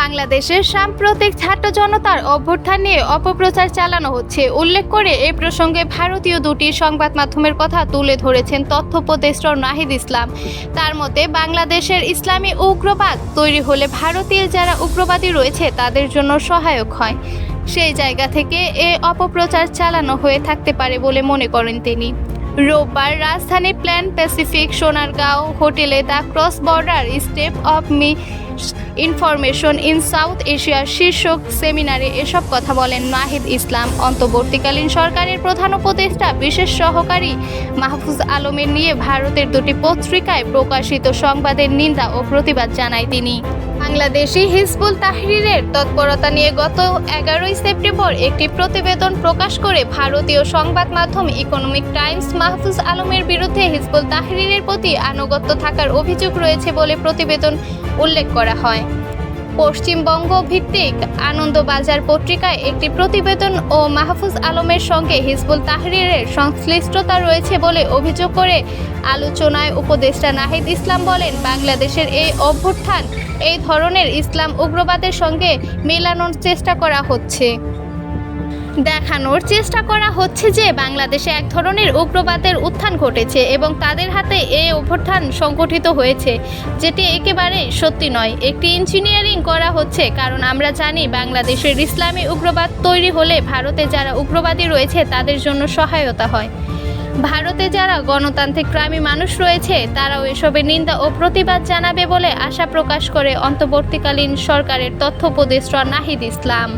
বাংলাদেশের সাম্প্রতিক ছাত্র জনতার অভ্যুত্থান নিয়ে অপপ্রচার চালানো হচ্ছে উল্লেখ করে এই প্রসঙ্গে ভারতীয় দুটি সংবাদ মাধ্যমের কথা তুলে ধরেছেন তথ্য উপদেষ্টা নাহিদ ইসলাম। তার মতে, বাংলাদেশের ইসলামী উগ্রবাদ তৈরি হলে ভারতীয় যারা উগ্রবাদী রয়েছে তাদের জন্য সহায়ক হয়। সেই জায়গা থেকে এ অপপ্রচার চালানো হয়ে থাকতে পারে বলে মনে করেন তিনি। রোববার রাজধানী প্ল্যান প্যাসিফিক সোনারগাঁও হোটেলে the cross border step of information in south এশিয়ার শীর্ষক সেমিনারে এসব কথা বলেন নাহিদ ইসলাম। অন্তর্বর্তীকালীন সরকারের প্রধান উপদেষ্টা বিশেষ সহকারী মাহফুজ আলমের নিয়ে ভারতের দুটি পত্রিকায় প্রকাশিত সংবাদের নিন্দা ও প্রতিবাদ জানায় তিনি। বাংলাদেশি হিজবুল তাহরিরের তৎপরতা নিয়ে গত 11 সেপ্টেম্বর একটি প্রতিবেদন প্রকাশ করে ভারতীয় সংবাদ মাধ্যম ইকোনমিক টাইমস মাহফুজ আলমের বিরুদ্ধে হিজবুল তাহরিরের প্রতি আনুগত্য থাকার অভিযোগ রয়েছে বলে প্রতিবেদন উল্লেখ করা হয়। পশ্চিমবঙ্গ ভিত্তিক আনন্দবাজার পত্রিকায় একটি প্রতিবেদন ও মাহফুজ আলমের সঙ্গে হিজবুল তাহরিরের সংশ্লিষ্টতা রয়েছে বলে অভিযোগ করে আলোচনায় উপদেষ্টা নাহিদ ইসলাম বলেন, বাংলাদেশের এই অভ্যুত্থান এই ধরনের ইসলাম উগ্রবাদের সঙ্গে মেলানোর চেষ্টা করা হচ্ছে। দেখানোর চেষ্টা করা হচ্ছে যে বাংলাদেশে এক ধরনের উগ্রবাদের উত্থান ঘটেছে এবং তাদের হাতে এই অভ্যুত্থান সংগঠিত হয়েছে, যেটি একেবারে সত্যি নয়। একটি ইঞ্জিনিয়ারিং করা হচ্ছে, কারণ আমরা জানি বাংলাদেশের ইসলামী উগ্রবাদ তৈরি হলে ভারতে যারা উগ্রবাদী রয়েছে তাদের জন্য সহায়তা হয়। ভারতে যারা গণতান্ত্রিকপ্রেমী মানুষ রয়েছে তারাও এসবের নিন্দা ও প্রতিবাদ জানাবে বলে আশা প্রকাশ করে অন্তর্বর্তীকালীন সরকারের তথ্য উপদেষ্টা নাহিদ ইসলাম।